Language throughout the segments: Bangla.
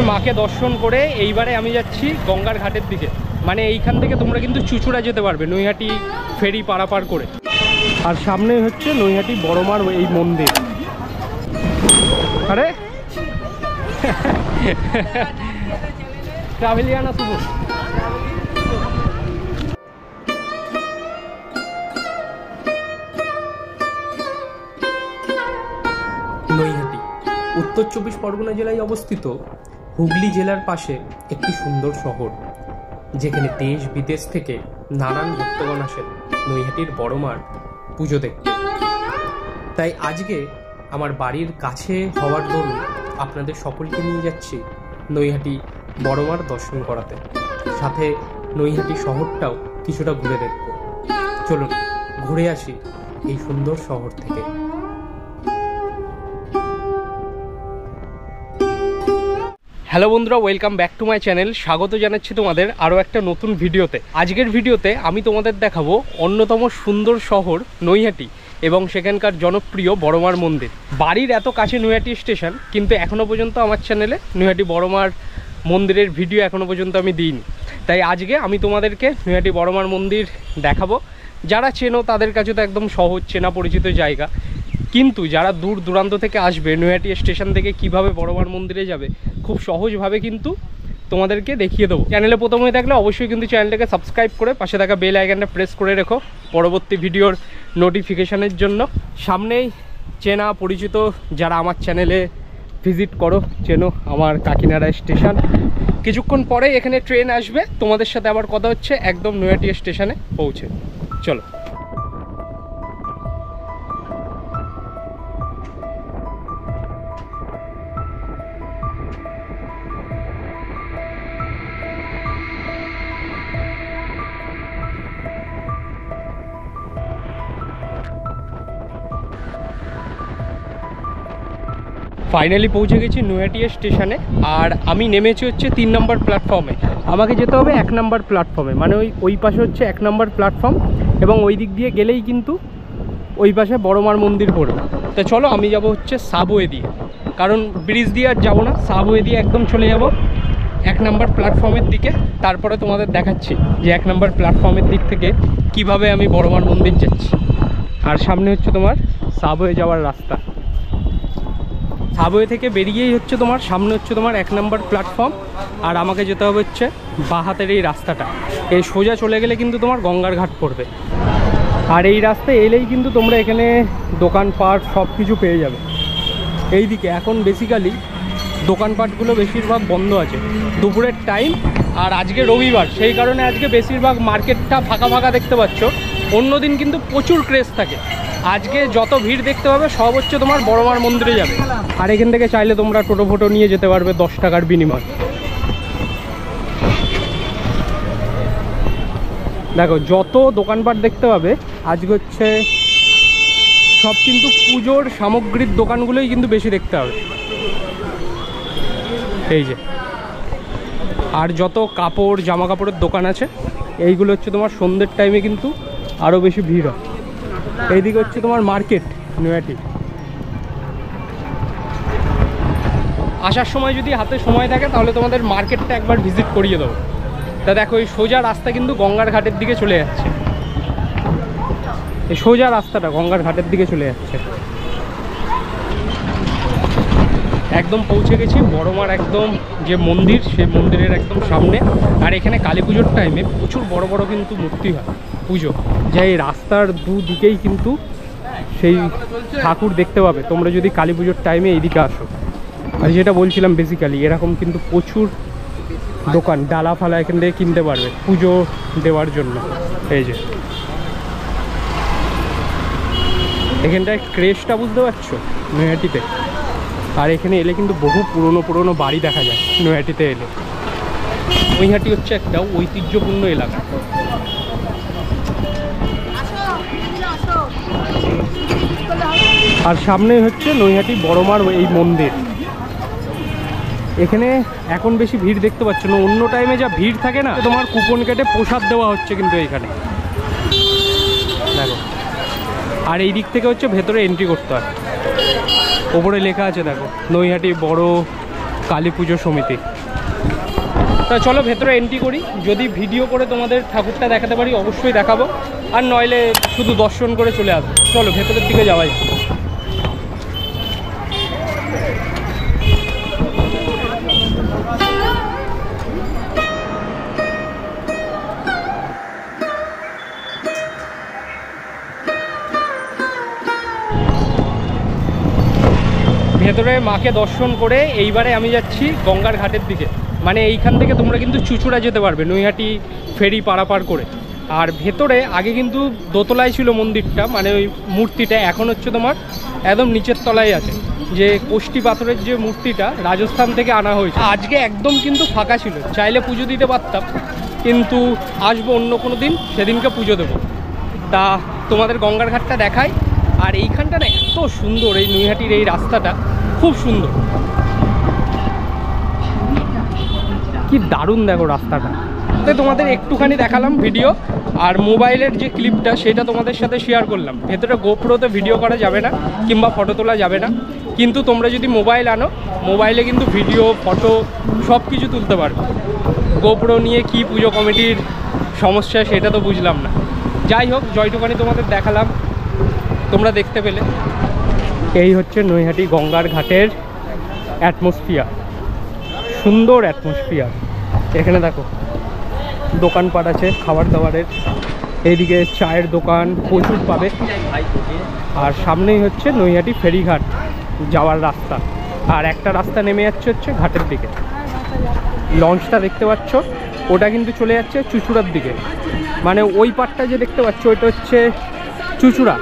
মাকে দর্শন করে এইবারে আমি যাচ্ছি গঙ্গার ঘাটের দিকে। মানে এইখান থেকে তোমরা কিন্তু চুঁচুড়া যেতে পারবে নৈহাটি ফেরি পারাপার করে। আর সামনেই হচ্ছে নৈহাটি বড়মার এই মন্দির। আরে ট্রাভেলিয়ানা শুভ। নৈহাটি উত্তর 24 পরগনা জেলায় অবস্থিত হুগলি জেলার পাশে একটি সুন্দর শহর, যেখানে দেশ বিদেশ থেকে নানান ভক্তগণ আসেন নৈহাটির বড়মার পুজো দেখতে। তাই আজকে আমার বাড়ির কাছে হওয়ার দরুন আপনাদের সকলকে নিয়ে যাচ্ছি নৈহাটি বড়মার দর্শন করাতে, সাথে নৈহাটি শহরটাও কিছুটা ঘুরে দেখব। চলুন ঘুরে আসি এই সুন্দর শহর থেকে। হ্যালো বন্ধুরা, welcome back to my channel. স্বাগত জানাচ্ছি তোমাদের আরও একটা নতুন ভিডিওতে। আজকের ভিডিওতে আমি তোমাদের দেখাবো অন্যতম সুন্দর শহর নৈহাটি এবং সেখানকার জনপ্রিয় বড়মার মন্দির। বাড়ির এত কাছে নৈহাটি স্টেশন, কিন্তু এখনও পর্যন্ত আমার চ্যানেলে নৈহাটি বড়মার মন্দিরের ভিডিও এখনও পর্যন্ত আমি দিইনি। তাই আজকে আমি তোমাদেরকে নৈহাটি বড়মার মন্দির দেখাবো। যারা চেনো তাদের কাছে তো একদম সহজ চেনা পরিচিত জায়গা, কিন্তু যারা দূর দূরান্ত থেকে আসবে নৈহাটি স্টেশন থেকে কিভাবে বড়মার মন্দিরে যাবে খুব সহজভাবে কিন্তু তোমাদেরকে দেখিয়ে দেবো। চ্যানেলে প্রথমে থাকলে অবশ্যই কিন্তু চ্যানেলটাকে সাবস্ক্রাইব করে পাশে থাকা বেল আইকনটা প্রেস করে রেখো পরবর্তী ভিডিওর নোটিফিকেশানের জন্য। সামনেই চেনা পরিচিত যারা আমার চ্যানেলে ভিজিট করো চেনো আমার কাকিনাড়া স্টেশন। কিছুক্ষণ পরে এখানে ট্রেন আসবে, তোমাদের সাথে আবার কথা হচ্ছে একদম নৈহাটি স্টেশনে পৌঁছে। চলো। ফাইনালি পৌঁছে গেছি নৈহাটি স্টেশনে, আর আমি নেমেছি হচ্ছে 3 নম্বর প্ল্যাটফর্মে। আমাকে যেতে হবে 1 নম্বর প্ল্যাটফর্মে, মানে ওই পাশে হচ্ছে 1 নম্বর প্ল্যাটফর্ম, এবং ওই দিক দিয়ে গেলেই কিন্তু ওই পাশে বড়মার মন্দির পড়বে। তো চলো আমি যাব হচ্ছে সাবওয়ে দিয়ে, কারণ ব্রিজ দিয়ে আর যাবো না, সাবওয়ে দিয়ে একদম চলে যাব 1 নম্বর প্ল্যাটফর্মের দিকে। তারপরে তোমাদের দেখাচ্ছি যে 1 নম্বর প্ল্যাটফর্মের দিক থেকে কিভাবে আমি বড়মার মন্দির যাচ্ছি। আর সামনে হচ্ছে তোমার সাবওয়ে যাওয়ার রাস্তা। সাবওয়ে থেকে বেরিয়েই হচ্ছে তোমার সামনে হচ্ছে তোমার 1 নম্বর প্ল্যাটফর্ম, আর আমাকে যেতে হবে হচ্ছে বাঁ হাতের এই রাস্তাটা। এই সোজা চলে গেলে কিন্তু তোমার গঙ্গার ঘাট পড়বে, আর এই রাস্তায় এলেই কিন্তু তোমরা এখানে দোকানপাট সব কিছু পেয়ে যাবে। এই দিকে এখন বেসিক্যালি দোকানপাটগুলো বেশিরভাগ বন্ধ আছে দুপুরের টাইম, আর আজকে রবিবার, সেই কারণে আজকে বেশিরভাগ মার্কেটটা ফাঁকা ফাঁকা দেখতে পাচ্ছ। অন্যদিন কিন্তু প্রচুর ক্রেজ থাকে। আজকে যত ভিড় দেখতে পাবে সব হচ্ছে তোমার বড়মার মন্দিরে যাবে। আর এখান থেকে চাইলে তোমরা টোটো ফোটো নিয়ে যেতে পারবে 10 টাকার বিনিময়। দেখো যত দোকানপাট দেখতে পাবে আজকে হচ্ছে সব কিন্তু পুজোর সামগ্রীর দোকানগুলোই কিন্তু বেশি দেখতে হবে। এই যে, আর যত কাপড় জামা কাপড়ের দোকান আছে এইগুলো হচ্ছে তোমার সন্ধ্যের টাইমে কিন্তু আরও বেশি ভিড় হয়। এইদিকে হচ্ছে তোমার মার্কেট নৈহাটি। আসার সময় যদি হাতে সময় থাকে তাহলে তোমাদের মার্কেটটা একবার ভিজিট করিয়ে দেবো। তা দেখো এই সোজা রাস্তা কিন্তু গঙ্গার ঘাটের দিকে চলে যাচ্ছে। এই সোজা রাস্তাটা গঙ্গার ঘাটের দিকে চলে যাচ্ছে। একদম পৌঁছে গেছি বড়মার একদম যে মন্দির, সেই মন্দিরের একদম সামনে। আর এখানে কালী পুজোর টাইমে প্রচুর বড় বড় কিন্তু মূর্তি হয় পুজো, যা এই রাস্তার দুদিকেই কিন্তু সেই ঠাকুর দেখতে পাবে তোমরা যদি কালী পুজোর টাইমে এইদিকে আসো। আর যেটা বলছিলাম বেসিক্যালি এরকম কিন্তু প্রচুর দোকান ডালা ফালা এখান থেকে কিনতে পারবে পুজো দেওয়ার জন্য। এই যে এখানটায় ক্রেজটা বুঝতে পারছো নৈহাটিতে। আর এখানে এলে কিন্তু বহু পুরনো পুরনো বাড়ি দেখা যায় নৈহাটিতে এলে। নৈহাটি হচ্ছে একটা ঐতিহ্যপূর্ণ এলাকা। আর সামনেই হচ্ছে নৈহাটি বড়মার এই মন্দির। এখানে এখন বেশি ভিড় দেখতে পাচ্ছ না, অন্য টাইমে যা ভিড় থাকে না, তোমার কুপন কেটে প্রসাদ দেওয়া হচ্ছে কিন্তু এইখানে দেখো। আর এই দিক থেকে হচ্ছে ভেতরে এন্ট্রি করতে হয়। ওপরে লেখা আছে দেখো নৈহাটি বড় কালী পুজো সমিতি। তা চলো ভেতরে এন্ট্রি করি, যদি ভিডিও করে তোমাদের ঠাকুরটা দেখাতে পারি অবশ্যই দেখাবো, আর নইলে শুধু দর্শন করে চলে আসবো। চলো ভেতরের দিকে যাওয়াই। ভেতরে মাকে দর্শন করে এইবারে আমি যাচ্ছি গঙ্গার ঘাটের দিকে। মানে এইখান থেকে তোমরা কিন্তু চুঁচুড়া যেতে পারবে নৈহাটি ফেরি পারাপার করে। আর ভেতরে আগে কিন্তু দোতলায় ছিল মন্দিরটা, মানে ওই মূর্তিটা, এখন হচ্ছে তোমার একদম নিচের তলায় আছে। যে কোষ্টি পাথরের যে মূর্তিটা রাজস্থান থেকে আনা হয়েছে। আজকে একদম কিন্তু ফাঁকা ছিল, চাইলে পুজো দিতে পারতাম, কিন্তু আসবো অন্য কোনো দিন, সেদিনকে পুজো দেবো। তা তোমাদের গঙ্গার ঘাটটা দেখাই। আর এইখানটা না এত সুন্দর, এই নৈহাটির এই রাস্তাটা খুব সুন্দর, কি দারুণ দেখো রাস্তাটা। তো তোমাদের একটুখানি দেখালাম ভিডিও, আর মোবাইলের যে ক্লিপটা সেটা তোমাদের সাথে শেয়ার করলাম। ভেতরে গোপ্রোতে ভিডিও করা যাবে না কিংবা ফটো তোলা যাবে না, কিন্তু তোমরা যদি মোবাইল আনো, মোবাইলে কিন্তু ভিডিও ফটো সব কিছু তুলতে পারবে। গোপ্রো নিয়ে কি পুজো কমিটির সমস্যা সেটা তো বুঝলাম না। যাই হোক, জয়টুকানি তোমাদের দেখালাম, তোমরা দেখতে পেলে। এই হচ্ছে নৈহাটি গঙ্গার ঘাটের অ্যাটমসফিয়ার, সুন্দর অ্যাটমসফিয়ার। এখানে দেখো দোকানপাট আছে খাবার দাবারের, এইদিকে চায়ের দোকান প্রচুর পাবে। আর সামনেই হচ্ছে নৈহাটি ফেরিঘাট যাওয়ার রাস্তা, আর একটা রাস্তা নেমে যাচ্ছে হচ্ছে ঘাটের দিকে। লঞ্চটা দেখতে পাচ্ছ, ওটা কিন্তু চলে যাচ্ছে চুঁচুড়ার দিকে। মানে ওই পাটটা যে দেখতে পাচ্ছ ওইটা হচ্ছে চুঁচুড়া,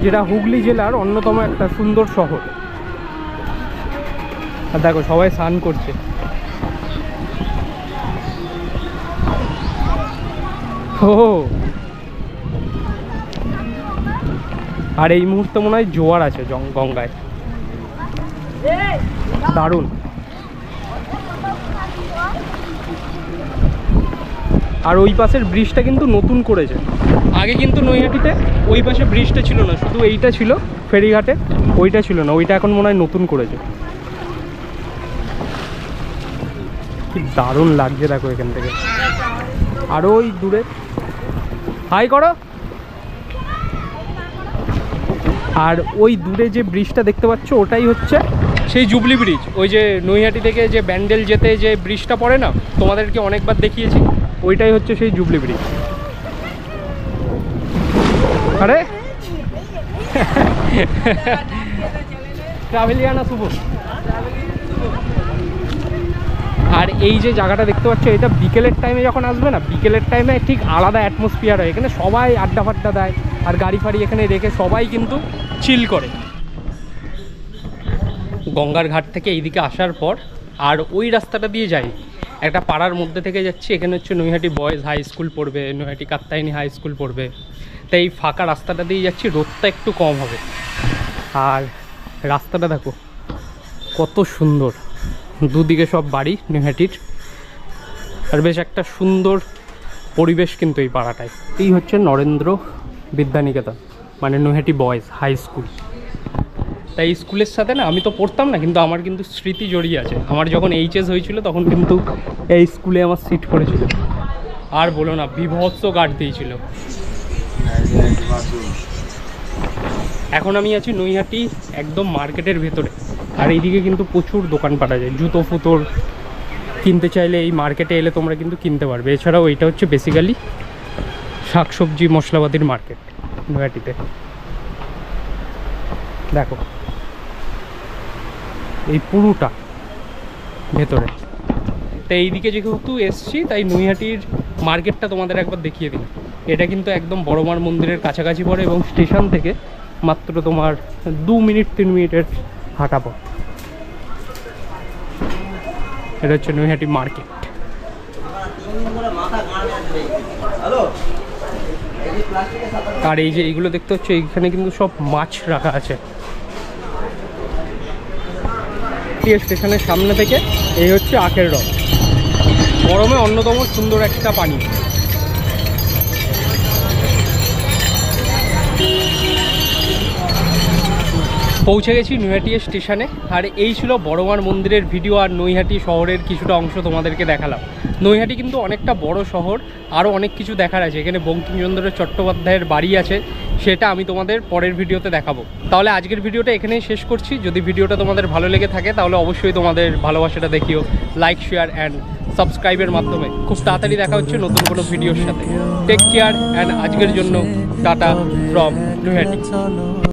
যেটা হুগলি জেলার অন্যতম একটা সুন্দর শহর। আর দেখো সবাই স্নান করছে। ও, আর এই মুহূর্তে মনে হয় জোয়ার আছে গঙ্গায়, দারুণ। আর ওই পাশের ব্রিজটা কিন্তু নতুন করেছে। আগে কিন্তু নৈহাটিতে ওই পাশে ব্রিজটা ছিল না, শুধু এইটা ছিল ফেরিঘাটে, ওইটা ছিল না, ওইটা এখন মনে হয় নতুন করেছে। কি দারুণ লাগছে দেখো এখান থেকে। আর ওই দূরে হাই করো। আর ওই দূরে যে ব্রিজটা দেখতে পাচ্ছ ওটাই হচ্ছে সেই জুবলি ব্রিজ। ওই যে নৈহাটি থেকে যে ব্যান্ডেল যেতে যে ব্রিজটা পড়ে না, তোমাদেরকে অনেকবার দেখিয়েছি, ওইটাই হচ্ছে সেই জুবলি ব্রিজ। আরে ট্রাভেলিয়ানা শুভ। আর এই যে জায়গাটা দেখতে পাচ্ছ, এটা বিকেলের টাইমে যখন আসবে না, বিকেলের টাইমে ঠিক আলাদা অ্যাটমসফিয়ার হয়। এখানে সবাই আড্ডা ফাড্ডা দেয়, আর গাড়ি ফাড়ি এখানে রেখে সবাই কিন্তু চিল করে। গঙ্গার ঘাট থেকে এইদিকে আসার পর আর ওই রাস্তাটা দিয়ে যাই, একটা পাড়ার মধ্যে থেকে যাচ্ছি। এখানে হচ্ছে নৈহাটি বয়েজ হাই স্কুল পড়বে, নৈহাটি কাত্তায়নী হাই স্কুল পড়বে। তাই এই ফাঁকা রাস্তাটা দিয়ে যাচ্ছি, রোদটা একটু কম হবে। আর রাস্তাটা দেখো কত সুন্দর, দুদিকে সব বাড়ি নৈহাটির, আর বেশ একটা সুন্দর পরিবেশ কিন্তু এই পাড়াটায়। এই হচ্ছে নরেন্দ্র বিদ্যানিকেতন, মানে নৈহাটি বয়েজ হাই স্কুল। তাই এই স্কুলের সাথে না, আমি তো পড়তাম না, কিন্তু আমার কিন্তু স্মৃতি জড়িয়ে আছে। আমার যখন এইচএস হয়েছিল তখন কিন্তু এই স্কুলে আমার সিট পড়েছিল। আর বলো না, বিভৎস গার্ড দিয়েছিল। এখন আমি আছি নৈহাটি একদম মার্কেটের ভেতরে, আর এইদিকে কিন্তু প্রচুর দোকান পাওয়া যায়। জুতো ফুতোর কিনতে চাইলে এই মার্কেটে এলে তোমরা কিন্তু কিনতে পারবে। এছাড়াও এইটা হচ্ছে বেসিক্যালি শাকসবজি মশলাপাতির মার্কেট নৈহাটিতে। দেখো এই পুরোটা ভেতরে। তো এইদিকে যেহেতু এসছি, তাই নৈহাটির মার্কেটটা তোমাদের একবার দেখিয়ে দিই। এটা কিন্তু একদম বড়মার মন্দিরের কাছাকাছি পড়ে, এবং স্টেশন থেকে মাত্র তোমার 2 মিনিট 3 মিনিটের হাঁটা পথ। এটা হচ্ছে নৈহাটি মার্কেট। আর এই যে এইগুলো দেখতে হচ্ছে, এইখানে কিন্তু সব মাছ রাখা আছে। স্টেশনের সামনে থেকে এই হচ্ছে আখের রস, গরমে অন্যতম সুন্দর একটা পানি। পৌঁছে গেছি নৈহাটি স্টেশনে। আর এই ছিল বড়মার মন্দিরের ভিডিও, আর নৈহাটি শহরের কিছুটা অংশ তোমাদেরকে দেখালাম। নৈহাটি কিন্তু অনেকটা বড় শহর, আরও অনেক কিছু দেখার আছে। এখানে বঙ্কিমচন্দ্র চট্টোপাধ্যায়ের বাড়ি আছে, সেটা আমি তোমাদের পরের ভিডিওতে দেখাবো। তাহলে আজকের ভিডিওটা এখানেই শেষ করছি। যদি ভিডিওটা তোমাদের ভালো লেগে থাকে তাহলে অবশ্যই তোমাদের ভালোবাসাটা দেখিও লাইক, শেয়ার অ্যান্ড সাবস্ক্রাইবের মাধ্যমে। খুব তাড়াতাড়ি দেখা হচ্ছে নতুন কোনো ভিডিওর সাথে। টেক কেয়ার অ্যান্ড আজকের জন্য টাটা ফ্রম নৈহাটি।